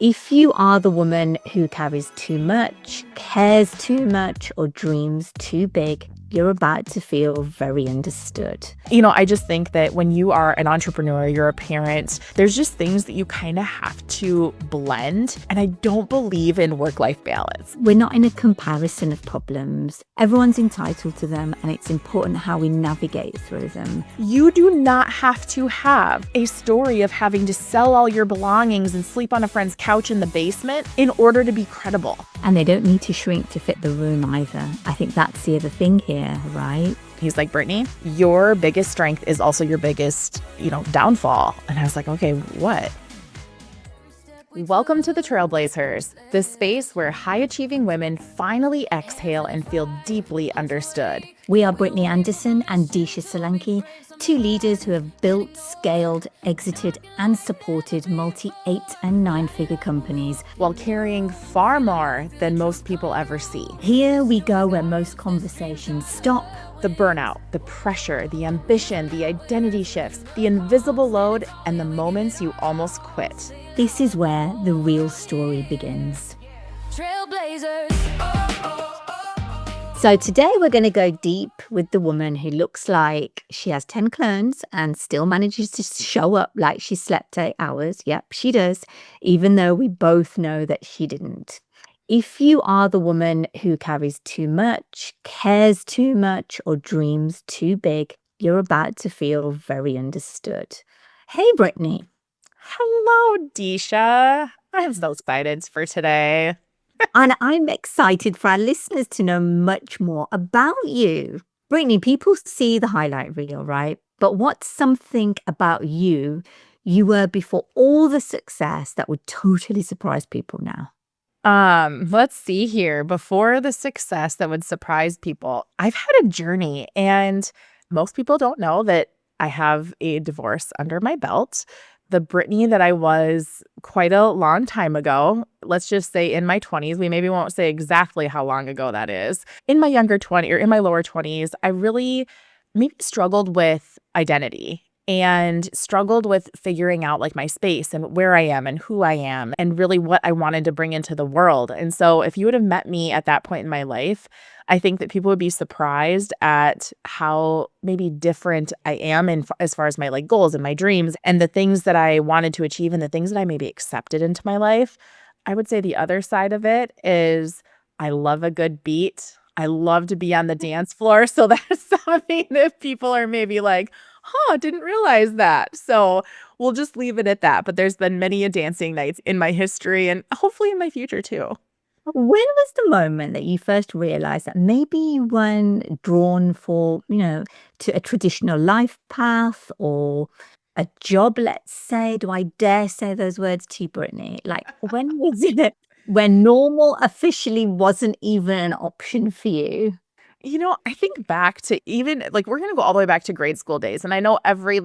If you are the woman who carries too much, cares too much, or dreams too big, you're about to feel very understood. I just think that when you are an entrepreneur, you're a parent, there's just things that you kind of have to blend. And I don't believe in work-life balance. We're not in a comparison of problems. Everyone's entitled to them, and it's important how we navigate through them. You do not have to have a story of having to sell all your belongings and sleep on a friend's couch in the basement in order to be credible. And they don't need to shrink to fit the room either. I think that's the other thing here, right? He's like, Brittany, your biggest strength is also your biggest, downfall. And I was like, okay, what? Welcome to the Trailblazers, the space where high-achieving women finally exhale and feel deeply understood. We are Brittany Anderson and Disha Solanki, two leaders who have built, scaled, exited, and supported multi-8 and 9-figure companies while carrying far more than most people ever see. Here we go where most conversations stop. The burnout, the pressure, the ambition, the identity shifts, the invisible load, and the moments you almost quit. This is where the real story begins. Trailblazers. So today we're going to go deep with the woman who looks like she has 10 clones and still manages to show up like she slept 8 hours. Yep, she does, even though we both know that she didn't. If you are the woman who carries too much, cares too much, or dreams too big, you're about to feel very understood. Hey, Brittany. Hello, Disha. I'm so excited for today. And I'm excited for our listeners to know much more about you. Brittany, people see the highlight reel, right? But what's something about you were before all the success that would totally surprise people now? Let's see here. Before the success that would surprise people, I've had a journey, and most people don't know that I have a divorce under my belt. The Brittany that I was quite a long time ago, let's just say in my 20s, we maybe won't say exactly how long ago that is. In my younger 20s or in my lower 20s, I really maybe struggled with identity and struggled with figuring out like my space and where I am and who I am and really what I wanted to bring into the world. And so if you would have met me at that point in my life, I think that people would be surprised at how maybe different I am as far as my goals and my dreams and the things that I wanted to achieve and the things that I maybe accepted into my life. I would say the other side of it is I love a good beat. I love to be on the dance floor. So that's something that people are maybe like, didn't realize that. So we'll just leave it at that. But there's been many dancing nights in my history and hopefully in my future too. When was the moment that you first realized that maybe you weren't drawn for, to a traditional life path or a job, let's say? Do I dare say those words to you, Brittany? When was it when normal officially wasn't even an option for you? I think back to even we're going to go all the way back to grade school days. And I know every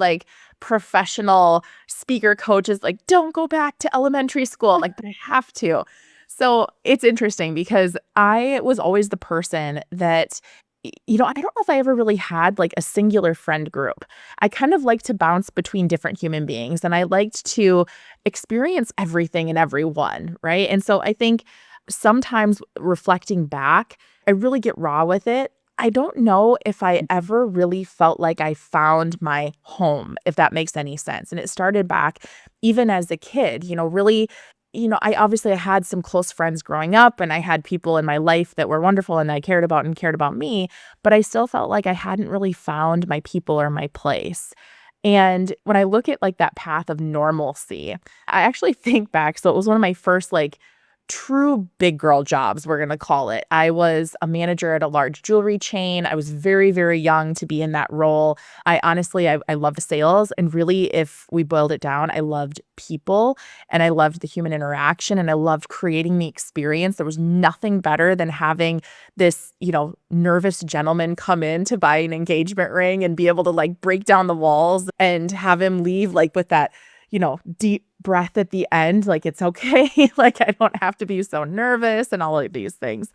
professional speaker coach is like, don't go back to elementary school. But I have to. So it's interesting because I was always the person that, I don't know if I ever really had a singular friend group. I kind of like to bounce between different human beings and I liked to experience everything and everyone. Right. And so I think sometimes reflecting back, I really get raw with it. I don't know if I ever really felt like I found my home, if that makes any sense. And it started back even as a kid, really. I obviously had some close friends growing up and I had people in my life that were wonderful and I cared about and cared about me, but I still felt like I hadn't really found my people or my place. And when I look at that path of normalcy, I actually think back. So it was one of my first true big girl jobs, we're going to call it. I was a manager at a large jewelry chain. I was very, very young to be in that role. I honestly loved sales. And really, if we boiled it down, I loved people and I loved the human interaction and I loved creating the experience. There was nothing better than having this, nervous gentleman come in to buy an engagement ring and be able to break down the walls and have him leave with that deep breath at the end, it's okay. I don't have to be so nervous and all of these things,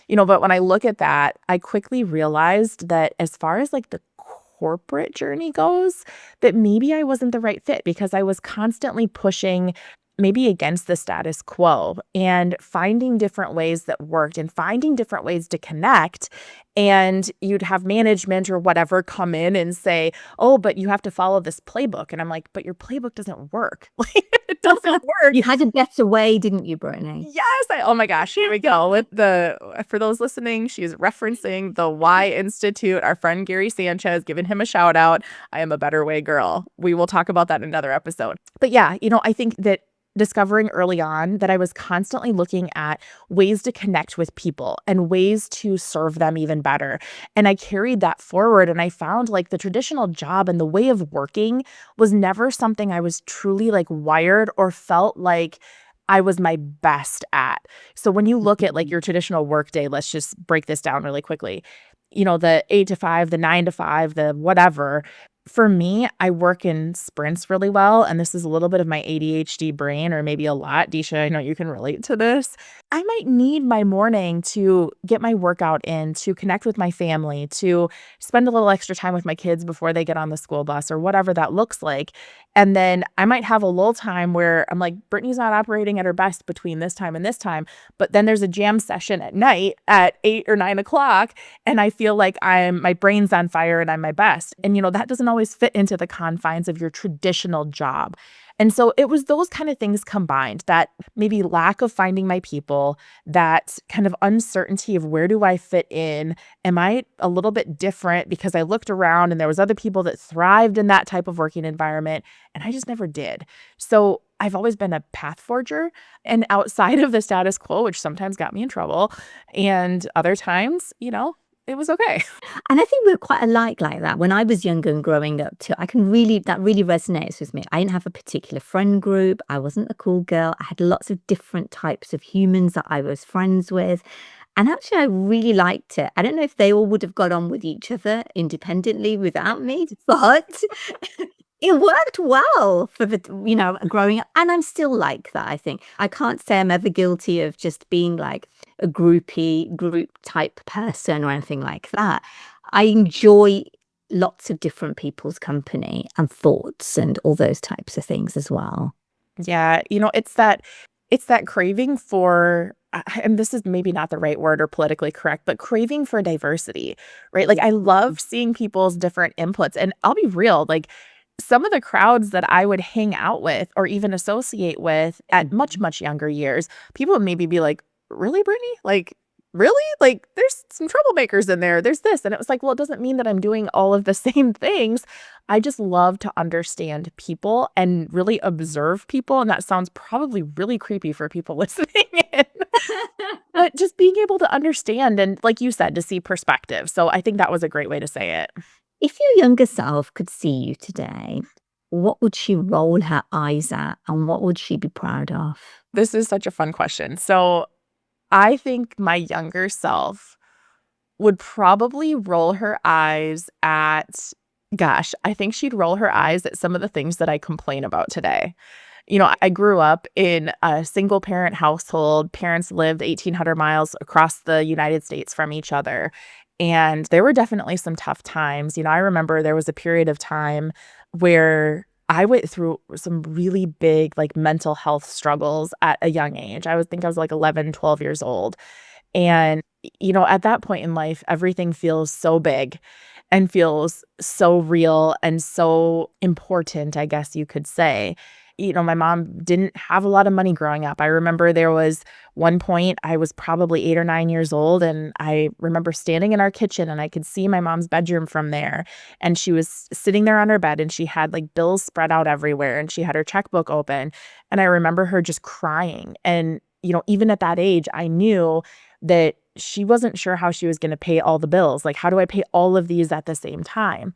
but when I look at that, I quickly realized that as far as the corporate journey goes, that maybe I wasn't the right fit because I was constantly pushing maybe against the status quo and finding different ways that worked and finding different ways to connect. And you'd have management or whatever come in and say, oh, but you have to follow this playbook. And I'm like, but your playbook doesn't work. It doesn't work. You had a better way, didn't you, Brittany? Yes. Oh my gosh. Here we go. For those listening, she's referencing the Y Institute. Our friend Gary Sanchez, giving him a shout out. I am a better way girl. We will talk about that in another episode. But yeah, I think that discovering early on that I was constantly looking at ways to connect with people and ways to serve them even better. And I carried that forward, and I found like the traditional job and the way of working was never something I was truly like wired or felt like I was my best at. So when you look at like your traditional workday, let's just break this down really quickly. The 8 to 5, the 9 to 5, the whatever. For me, I work in sprints really well, and this is a little bit of my ADHD brain, or maybe a lot. Disha, I know you can relate to this. I might need my morning to get my workout in, to connect with my family, to spend a little extra time with my kids before they get on the school bus or whatever that looks like. And then I might have a lull time where I'm like, Brittany's not operating at her best between this time and this time. But then there's a jam session at night at 8 or 9 o'clock, and I feel like my brain's on fire and I'm my best. And, that doesn't always fit into the confines of your traditional job. And so it was those kind of things combined, that maybe lack of finding my people, that kind of uncertainty of where do I fit in? Am I a little bit different because I looked around and there was other people that thrived in that type of working environment and I just never did. So I've always been a path forger, and outside of the status quo, which sometimes got me in trouble, and other times, it was okay. And I think we're quite alike like that. When I was younger and growing up too, that really resonates with me. I didn't have a particular friend group. I wasn't a cool girl. I had lots of different types of humans that I was friends with. And actually, I really liked it. I don't know if they all would have got on with each other independently without me, but it worked well for growing up. And I'm still like that, I think. I can't say I'm ever guilty of just being like a group type person or anything like that. I enjoy lots of different people's company and thoughts and all those types of things as well. Yeah, it's that craving for, and this is maybe not the right word or politically correct, but craving for diversity, right? Like I love seeing people's different inputs, and I'll be real, like some of the crowds that I would hang out with or even associate with at much, much younger years, people would maybe be like, really, Brittany? Like, really? Like, there's some troublemakers in there. There's this. And it was like, well, it doesn't mean that I'm doing all of the same things. I just love to understand people and really observe people. And that sounds probably really creepy for people listening in. But just being able to understand and, like you said, to see perspective. So I think that was a great way to say it. If your younger self could see you today, what would she roll her eyes at and what would she be proud of? This is such a fun question. So I think my younger self would probably roll her eyes at, I think she'd roll her eyes at some of the things that I complain about today. I grew up in a single parent household. Parents lived 1,800 miles across the United States from each other. And there were definitely some tough times. I remember there was a period of time where I went through some really big like mental health struggles at a young age. I was like 11, 12 years old. And, at that point in life, everything feels so big and feels so real and so important, I guess you could say. My mom didn't have a lot of money growing up. I remember there was one point I was probably 8 or 9 years old, and I remember standing in our kitchen and I could see my mom's bedroom from there. And she was sitting there on her bed and she had like bills spread out everywhere and she had her checkbook open. And I remember her just crying. And, even at that age, I knew that she wasn't sure how she was going to pay all the bills. Like, how do I pay all of these at the same time?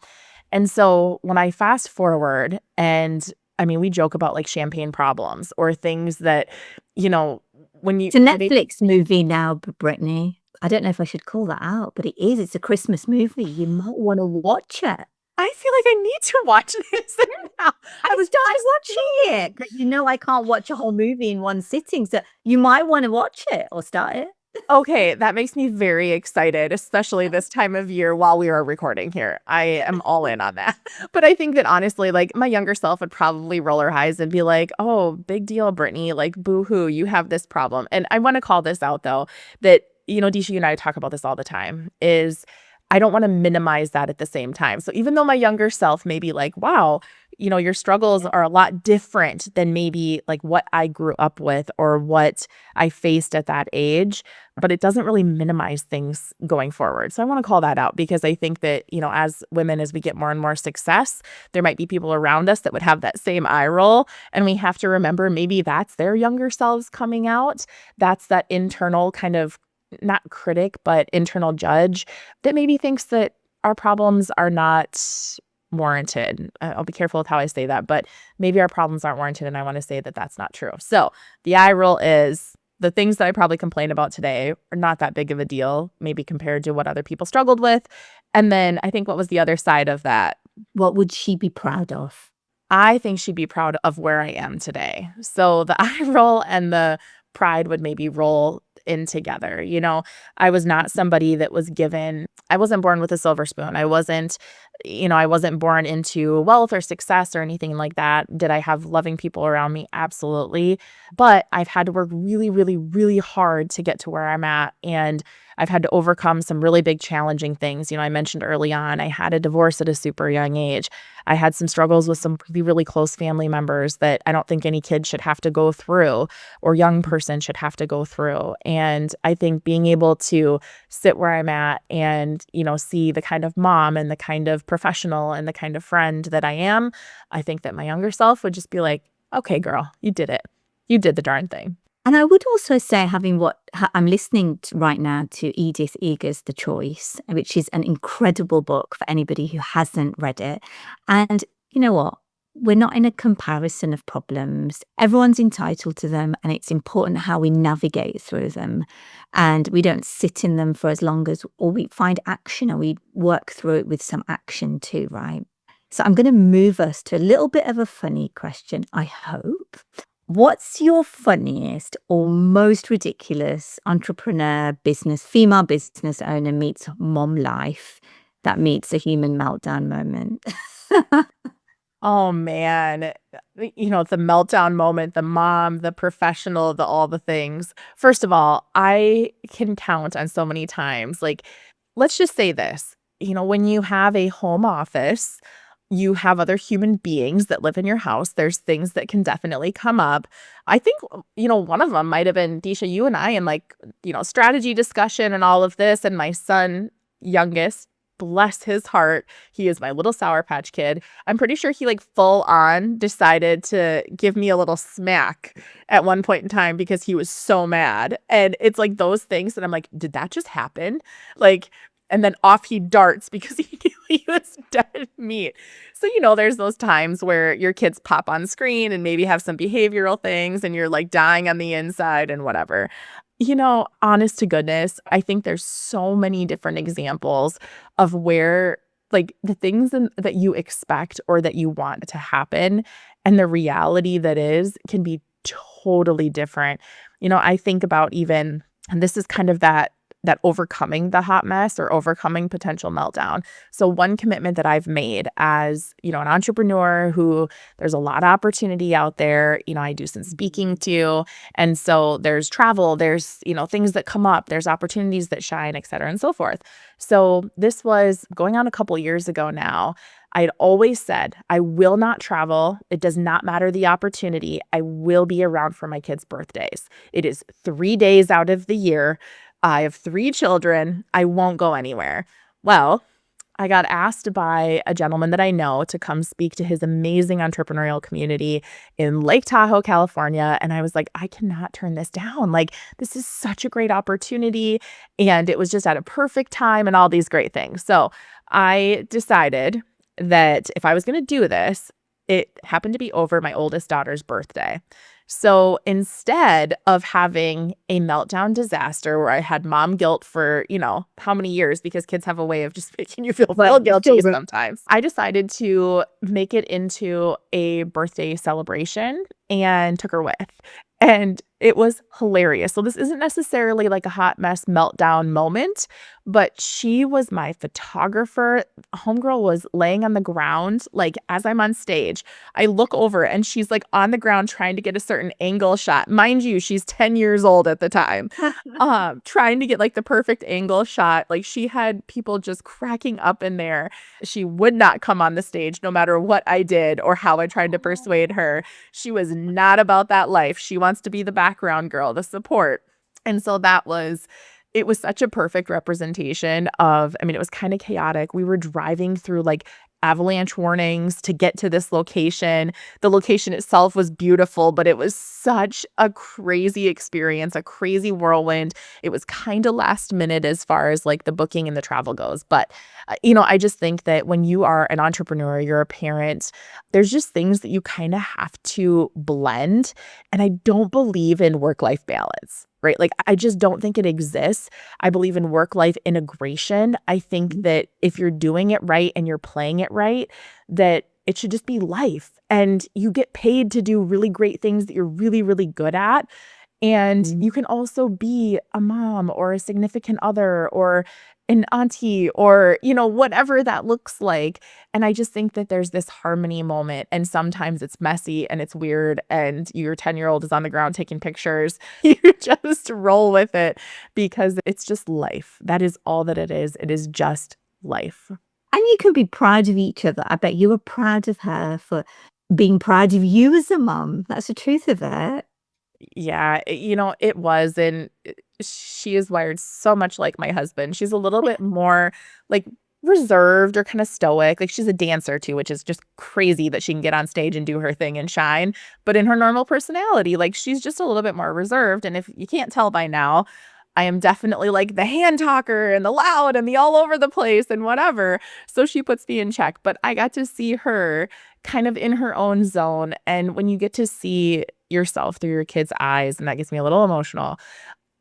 And so when I fast forward, and we joke about like champagne problems or things that, when you... It's a Netflix movie now, Brittany. I don't know if I should call that out, but it is. It's a Christmas movie. You might want to watch it. I feel like I need to watch this now. I was watching it. But I can't watch a whole movie in one sitting. So you might want to watch it or start it. Okay, that makes me very excited, especially this time of year while we are recording here. I am all in on that. But I think that honestly, like my younger self would probably roll her eyes and be like, oh, big deal, Brittany, like boo hoo, you have this problem. And I want to call this out though, that, Disha, you and I talk about this all the time, is I don't want to minimize that at the same time. So even though my younger self may be like, wow, your struggles are a lot different than maybe like what I grew up with or what I faced at that age, but it doesn't really minimize things going forward. So I want to call that out because I think that, as women, as we get more and more success, there might be people around us that would have that same eye roll. And we have to remember maybe that's their younger selves coming out. That's that internal kind of not critic, but internal judge that maybe thinks that our problems are not warranted. I'll be careful with how I say that, but maybe our problems aren't warranted. And I want to say that that's not true. So the eye roll is the things that I probably complain about today are not that big of a deal, maybe compared to what other people struggled with. And then I think what was the other side of that? What would she be proud of? I think she'd be proud of where I am today. So the eye roll and the pride would maybe roll in together. I was not somebody that was I wasn't born with a silver spoon. I wasn't born into wealth or success or anything like that. Did I have loving people around me? Absolutely. But I've had to work really, really, really hard to get to where I'm at. And I've had to overcome some really big challenging things. I mentioned early on, I had a divorce at a super young age. I had some struggles with some really, really close family members that I don't think any kid should have to go through or young person should have to go through. And I think being able to sit where I'm at and, see the kind of mom and the kind of professional and the kind of friend that I am, I think that my younger self would just be like, okay, girl, you did it. You did the darn thing. And I would also say I'm listening right now to Edith Eger's The Choice, which is an incredible book for anybody who hasn't read it. And you know what? We're not in a comparison of problems. Everyone's entitled to them, and it's important how we navigate through them. And we don't sit in them for as long as, or we find action, or we work through it with some action too, right? So I'm going to move us to a little bit of a funny question, I hope. What's your funniest or most ridiculous female business owner meets mom life that meets a human meltdown moment? Oh man, the meltdown moment, the mom, the professional, all the things. First of all, I can count on so many times. Like, let's just say this, when you have a home office, you have other human beings that live in your house. There's things that can definitely come up. I think, one of them might have been, Disha, you and I in strategy discussion and all of this. And my son, youngest, bless his heart, he is my little Sour Patch Kid. I'm pretty sure he full on decided to give me a little smack at one point in time because he was so mad. And it's those things that I'm like, did that just happen? And then off he darts because he knew he was dead meat. So, there's those times where your kids pop on screen and maybe have some behavioral things and you're dying on the inside and whatever. Honest to goodness, I think there's so many different examples of where the things that you expect or that you want to happen and the reality that is can be totally different. I think about even, and this is kind of that overcoming the hot mess or overcoming potential meltdown. So one commitment that I've made as, an entrepreneur who there's a lot of opportunity out there, I do some speaking too. And so there's travel, there's, things that come up, there's opportunities that shine, et cetera, and so forth. So this was going on a couple years ago now. I had always said, I will not travel. It does not matter the opportunity. I will be around for my kids' birthdays. It is 3 days out of the year. I have 3 children. I won't go anywhere. Well, I got asked by a gentleman that I know to come speak to his amazing entrepreneurial community in Lake Tahoe, California. And I was like, I cannot turn this down. This is such a great opportunity. And it was just at a perfect time and all these great things. So I decided that if I was going to do this, it happened to be over my oldest daughter's birthday. So instead of having a meltdown disaster where I had mom guilt for, how many years, because kids have a way of just making you feel real guilty sometimes, I decided to make it into a birthday celebration and took her with. And It was hilarious. So this isn't necessarily like a hot mess meltdown moment, but she was my photographer. Homegirl was laying on the ground, like as I'm on stage. I look over and she's like on the ground trying to get a certain angle shot. Mind you, she's 10 years old at the time. Trying to get like the perfect angle shot. Like she had people just cracking up in there. She would not come on the stage no matter what I did or how I tried to persuade her. She was not about that life. She wants to be the background girl, the support. And so it was such a perfect representation of, I mean, it was kind of chaotic. We were driving through like avalanche warnings to get to this location. The location itself was beautiful, but it was such a crazy experience, a crazy whirlwind. It was kind of last minute as far as like the booking and the travel goes. But, I just think that when you are an entrepreneur, you're a parent, there's just things that you kind of have to blend. And I don't believe in work-life balance, right? Like, I just don't think it exists. I believe in work-life integration. I think that if you're doing it right and you're playing it right, that it should just be life. And you get paid to do really great things that you're really, really good at. And you can also be a mom or a significant other or an auntie or, whatever that looks like. And I just think that there's this harmony moment. And sometimes it's messy and it's weird. And your 10-year-old is on the ground taking pictures. You just roll with it because it's just life. That is all that it is. It is just life. And you can be proud of each other. I bet you were proud of her for being proud of you as a mom. That's the truth of it. Yeah, it was. And she is wired so much like my husband. She's a little bit more like reserved or kind of stoic. Like she's a dancer too, which is just crazy that she can get on stage and do her thing and shine. But in her normal personality, like she's just a little bit more reserved. And if you can't tell by now, I am definitely like the hand talker and the loud and the all over the place and whatever. So she puts me in check. But I got to see her kind of in her own zone. And when you get to see yourself through your kids' eyes, and that gets me a little emotional,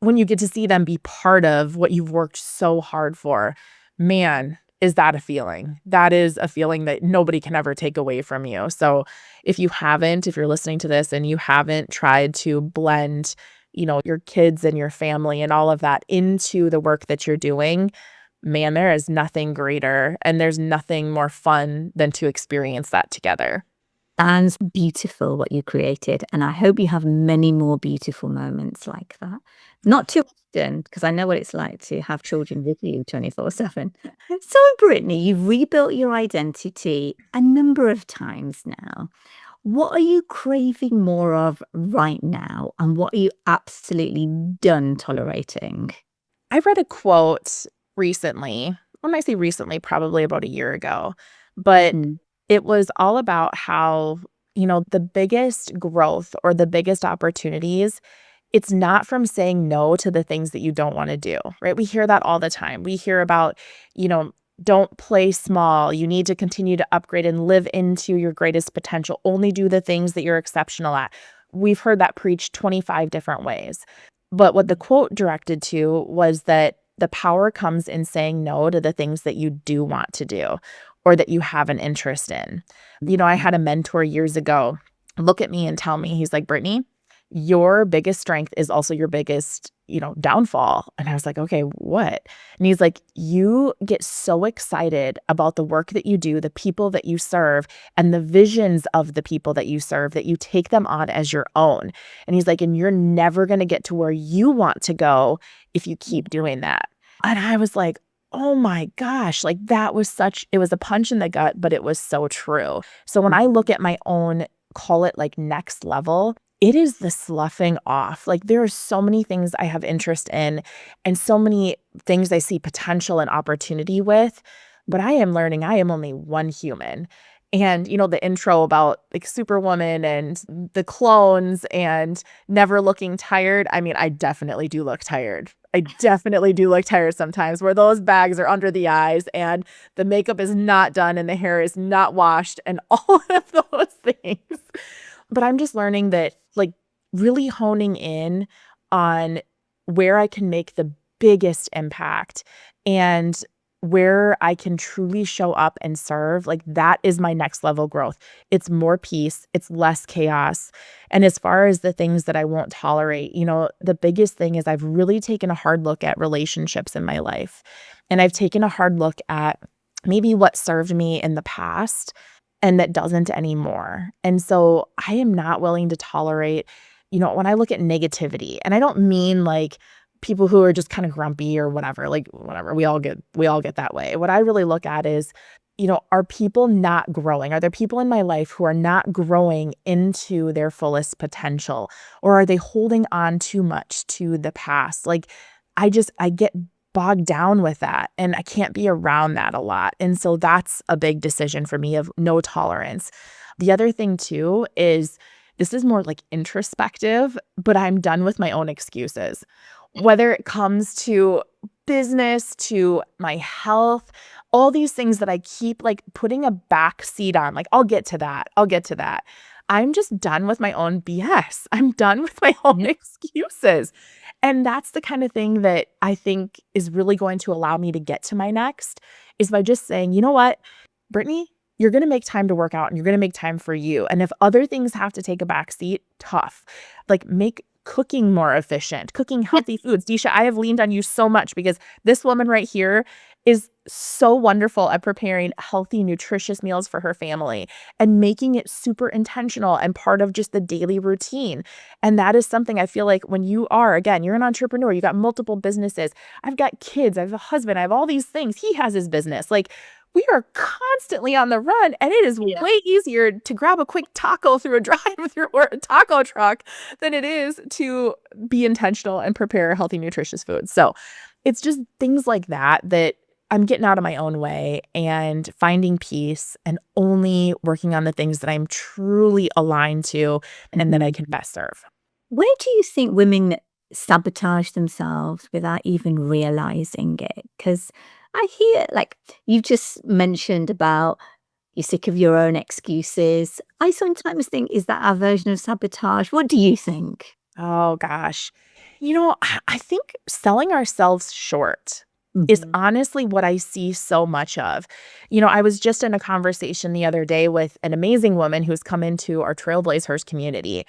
when you get to see them be part of what you've worked so hard for, man, is that a feeling? That is a feeling that nobody can ever take away from you. So if you're listening to this and you haven't tried to blend, your kids and your family and all of that into the work that you're doing, man, there is nothing greater and there's nothing more fun than to experience that together. Sounds beautiful what you created. And I hope you have many more beautiful moments like that. Not too often, because I know what it's like to have children with you 24/7. So, Brittany, you've rebuilt your identity a number of times now. What are you craving more of right now? And what are you absolutely done tolerating? I read a quote recently. When I say recently, probably about a year ago, but it was all about how, the biggest growth or the biggest opportunities, it's not from saying no to the things that you don't want to do, right? We hear that all the time. We hear about, don't play small. You need to continue to upgrade and live into your greatest potential. Only do the things that you're exceptional at. We've heard that preached 25 different ways. But what the quote directed to was that the power comes in saying no to the things that you do want to do or that you have an interest in. I had a mentor years ago look at me and tell me, he's like, Brittany, your biggest strength is also your biggest, downfall. And I was like, okay, what? And he's like, you get so excited about the work that you do, the people that you serve, and the visions of the people that you serve, that you take them on as your own. And he's like, and you're never going to get to where you want to go if you keep doing that. And I was like, oh my gosh, like it was a punch in the gut, but it was so true. So when I look at my own, call it like next level, it is the sloughing off. Like there are so many things I have interest in and so many things I see potential and opportunity with, but I am learning I am only one human. And, the intro about like Superwoman and the clones and never looking tired. I mean, I definitely do look tired. I definitely do look tired sometimes where those bags are under the eyes and the makeup is not done and the hair is not washed and all of those things. But I'm just learning that like really honing in on where I can make the biggest impact and where I can truly show up and serve, like that is my next level growth. It's more peace, it's less chaos. And as far as the things that I won't tolerate, the biggest thing is I've really taken a hard look at relationships in my life. And I've taken a hard look at maybe what served me in the past and that doesn't anymore. And so I am not willing to tolerate, when I look at negativity, and I don't mean like people who are just kind of grumpy or whatever, like whatever, we all get that way. What I really look at is, are people not growing? Are there people in my life who are not growing into their fullest potential? Or are they holding on too much to the past? Like I get bogged down with that and I can't be around that a lot. And so that's a big decision for me of no tolerance. The other thing too is this is more like introspective, but I'm done with my own excuses. Whether it comes to business, to my health, all these things that I keep like putting a back seat on, like I'll get to that. I'm just done with my own BS. I'm done with my own excuses. And that's the kind of thing that I think is really going to allow me to get to my next is by just saying, you know what, Brittany, you're going to make time to work out and you're going to make time for you. And if other things have to take a back seat, tough. Like make cooking more efficient, cooking healthy foods. Disha, I have leaned on you so much because this woman right here is so wonderful at preparing healthy, nutritious meals for her family and making it super intentional and part of just the daily routine. And that is something I feel like when you're an entrepreneur, you got multiple businesses. I've got kids, I have a husband, I have all these things. He has his business. Like we are constantly on the run and it is way easier to grab a quick taco through a drive-thru or a taco truck than it is to be intentional and prepare healthy, nutritious food. So it's just things like that I'm getting out of my own way and finding peace and only working on the things that I'm truly aligned to and that I can best serve. Where do you think women sabotage themselves without even realizing it? Because I hear, like, you just mentioned about you're sick of your own excuses. I sometimes think, is that our version of sabotage? What do you think? Oh, gosh. I think selling ourselves short is honestly what I see so much of. I was just in a conversation the other day with an amazing woman who's come into our Trailblazers community.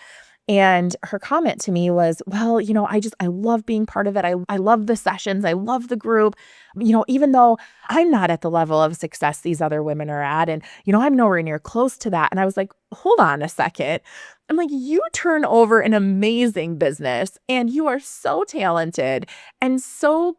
And her comment to me was, well, I love being part of it. I love the sessions. I love the group, even though I'm not at the level of success these other women are at. And, I'm nowhere near close to that. And I was like, hold on a second. I'm like, you turn over an amazing business and you are so talented and so,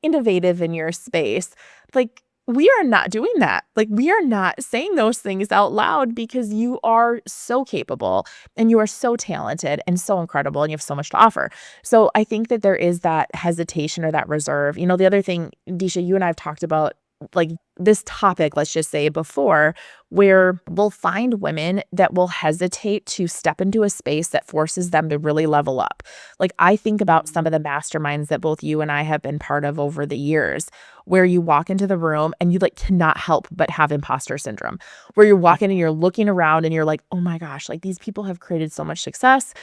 innovative in your space. Like, we are not doing that. Like, we are not saying those things out loud because you are so capable and you are so talented and so incredible and you have so much to offer. So I think that there is that hesitation or that reserve. The other thing, Disha, you and I have talked about like this topic, let's just say before, where we'll find women that will hesitate to step into a space that forces them to really level up. Like I think about some of the masterminds that both you and I have been part of over the years, where you walk into the room and you like cannot help but have imposter syndrome, where you're walking and you're looking around and you're like, oh my gosh, like these people have created so much success.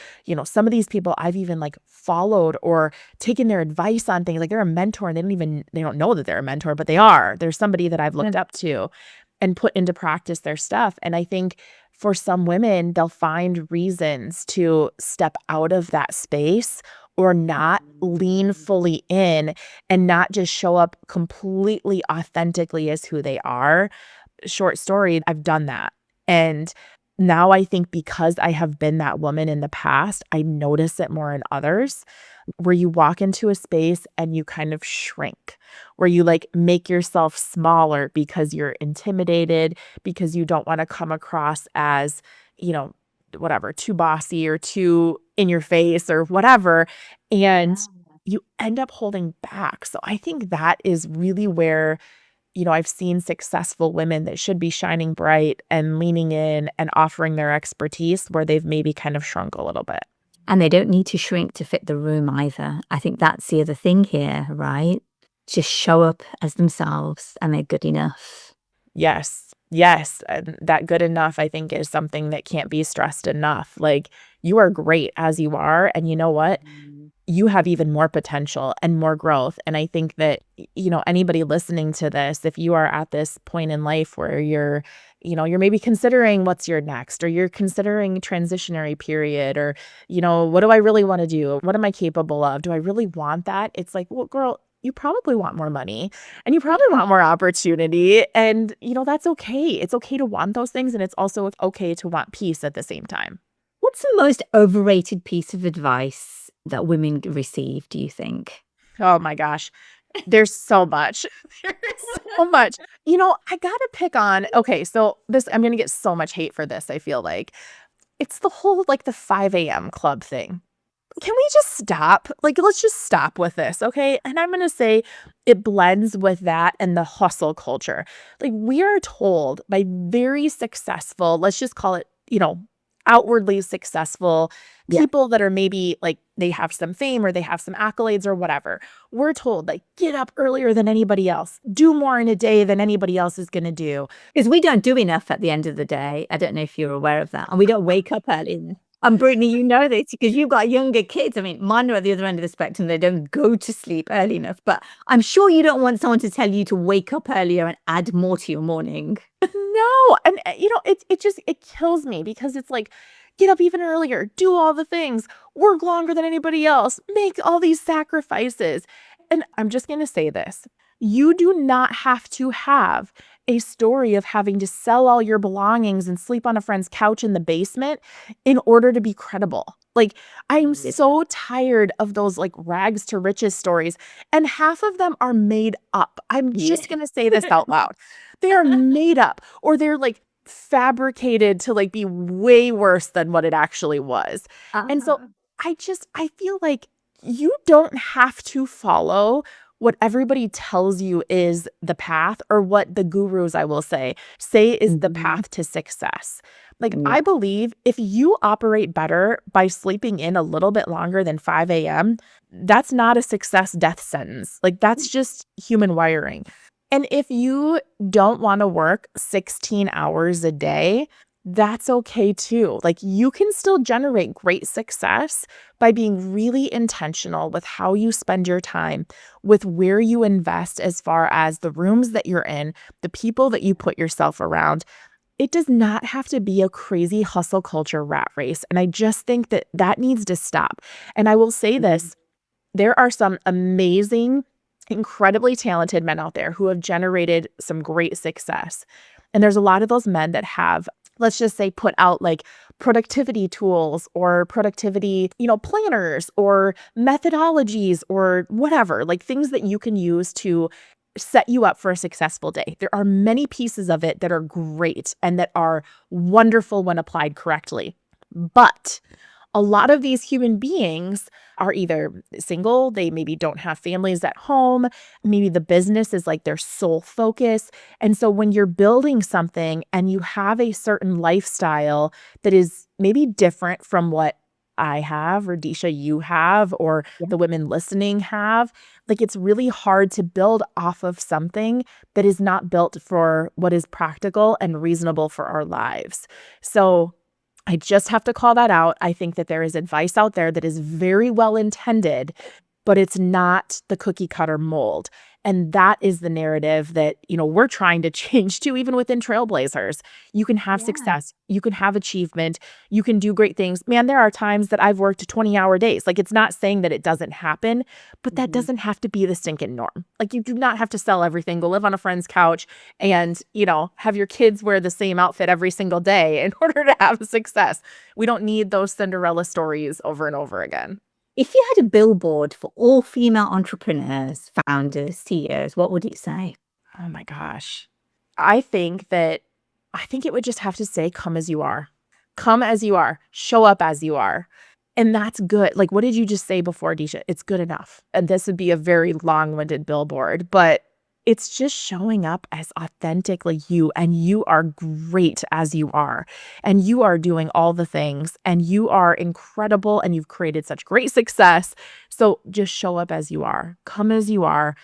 Some of these people I've even like followed or taken their advice on things. Like they're a mentor and they don't know that they're a mentor, but they are. There's somebody that I've looked up to and put into practice their stuff. And I think for some women, they'll find reasons to step out of that space or not lean fully in and not just show up completely authentically as who they are. Short story, I've done that. And now I think because I have been that woman in the past, I notice it more in others, where you walk into a space and you kind of shrink, where you like make yourself smaller because you're intimidated, because you don't want to come across as, whatever, too bossy or too in your face or whatever. And you end up holding back. So I think that is really where I've seen successful women that should be shining bright and leaning in and offering their expertise where they've maybe kind of shrunk a little bit. And they don't need to shrink to fit the room either. I think that's the other thing here, right? Just show up as themselves and they're good enough. Yes. And that good enough, I think, is something that can't be stressed enough. Like, you are great as you are. And you know what? you have even more potential and more growth. And I think that, anybody listening to this, if you are at this point in life where you're maybe considering what's your next, or you're considering transitionary period, or, what do I really want to do? What am I capable of? Do I really want that? It's like, well, girl, you probably want more money and you probably want more opportunity. And, that's okay. It's okay to want those things. And it's also okay to want peace at the same time. What's the most overrated piece of advice that women receive, do you think? Oh my gosh. There's so much. There's so much. I gotta pick on, okay, so I'm gonna get so much hate for this, I feel like. It's the whole the 5 a.m. club thing. Can we just stop? Let's just stop with this, okay? And I'm gonna say it blends with that and the hustle culture. We are told by very successful, let's just call it, outwardly successful people that are maybe they have some fame or they have some accolades or whatever. We're told get up earlier than anybody else, do more in a day than anybody else is going to do. Because we don't do enough at the end of the day. I don't know if you're aware of that. And we don't wake up early. And Brittany, you know this because you've got younger kids. I mean, mine are at the other end of the spectrum. They don't go to sleep early enough. But I'm sure you don't want someone to tell you to wake up earlier and add more to your morning. No. And, it kills me because it's get up even earlier, do all the things, work longer than anybody else, make all these sacrifices. And I'm just going to say this. You do not have to have a story of having to sell all your belongings and sleep on a friend's couch in the basement in order to be credible. I'm so tired of those rags to riches stories. And half of them are made up. I'm just going to say this out loud. They are made up, or they're fabricated to be way worse than what it actually was. And so I feel like you don't have to follow what everybody tells you is the path, or what the gurus, I will say is the path to success. I believe if you operate better by sleeping in a little bit longer than 5 a.m., that's not a success death sentence. That's just human wiring. And if you don't want to work 16 hours a day, that's okay too. You can still generate great success by being really intentional with how you spend your time, with where you invest as far as the rooms that you're in, the people that you put yourself around. It does not have to be a crazy hustle culture rat race. And I just think that needs to stop. And I will say this, there are some amazing, incredibly talented men out there who have generated some great success. And there's a lot of those men that have, let's just say, put out productivity tools or productivity, planners or methodologies or whatever, things that you can use to set you up for a successful day. There are many pieces of it that are great and that are wonderful when applied correctly. But a lot of these human beings are either single, they maybe don't have families at home, maybe the business is their sole focus. And so when you're building something and you have a certain lifestyle that is maybe different from what I have, or Disha, you have, or the women listening have, it's really hard to build off of something that is not built for what is practical and reasonable for our lives. So I just have to call that out. I think that there is advice out there that is very well intended, but it's not the cookie cutter mold. And that is the narrative that, we're trying to change too, even within Trailblazers. You can have success. You can have achievement. You can do great things. Man, there are times that I've worked 20-hour days. It's not saying that it doesn't happen, but that doesn't have to be the stinking norm. You do not have to sell everything, go live on a friend's couch and, have your kids wear the same outfit every single day in order to have success. We don't need those Cinderella stories over and over again. If you had a billboard for all female entrepreneurs, founders, CEOs, what would it say? Oh my gosh. I think it would just have to say, come as you are. Come as you are. Show up as you are. And that's good. What did you just say before, Disha? It's good enough. And this would be a very long-winded billboard, but it's just showing up as authentically you, and you are great as you are, and you are doing all the things, and you are incredible, and you've created such great success. So just show up as you are, come as you are.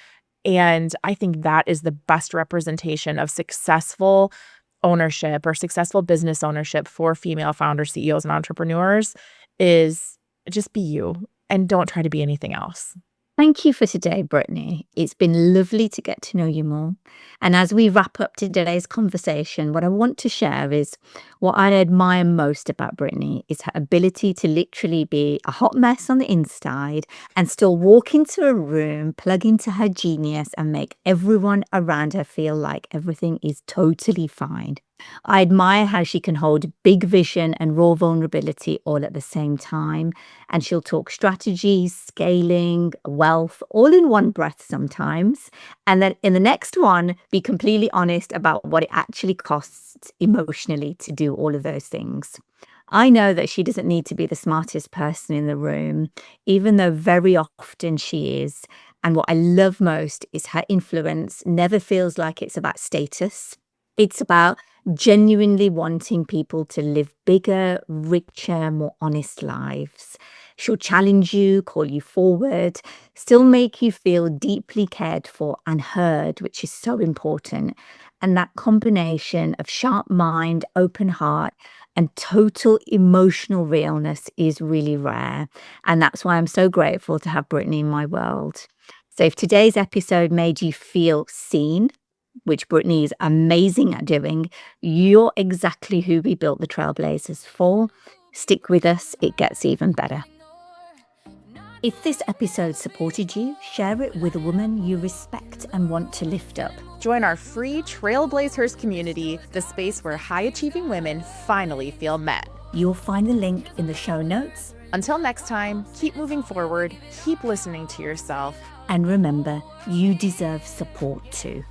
And I think that is the best representation of successful ownership or successful business ownership for female founders, CEOs, and entrepreneurs, is just be you. and don't try to be anything else. Thank you for today, Brittany. It's been lovely to get to know you more. And as we wrap up today's conversation, what I want to share is what I admire most about Brittany is her ability to literally be a hot mess on the inside and still walk into a room, plug into her genius, and make everyone around her feel like everything is totally fine. I admire how she can hold big vision and raw vulnerability all at the same time. And she'll talk strategies, scaling, wealth, all in one breath sometimes. And then in the next one, be completely honest about what it actually costs emotionally to do all of those things. I know that she doesn't need to be the smartest person in the room, even though very often she is. And what I love most is her influence never feels like it's about status. It's about genuinely wanting people to live bigger, richer, more honest lives. She'll challenge you, call you forward, still make you feel deeply cared for and heard, which is so important. And that combination of sharp mind, open heart, and total emotional realness is really rare. And that's why I'm so grateful to have Brittany in my world. So if today's episode made you feel seen, which Brittany is amazing at doing, you're exactly who we built the Trailblazers for. Stick with us, it gets even better. If this episode supported you, share it with a woman you respect and want to lift up. Join our free Trailblazers community, the space where high-achieving women finally feel met. You'll find the link in the show notes. Until next time, keep moving forward, keep listening to yourself. And remember, you deserve support too.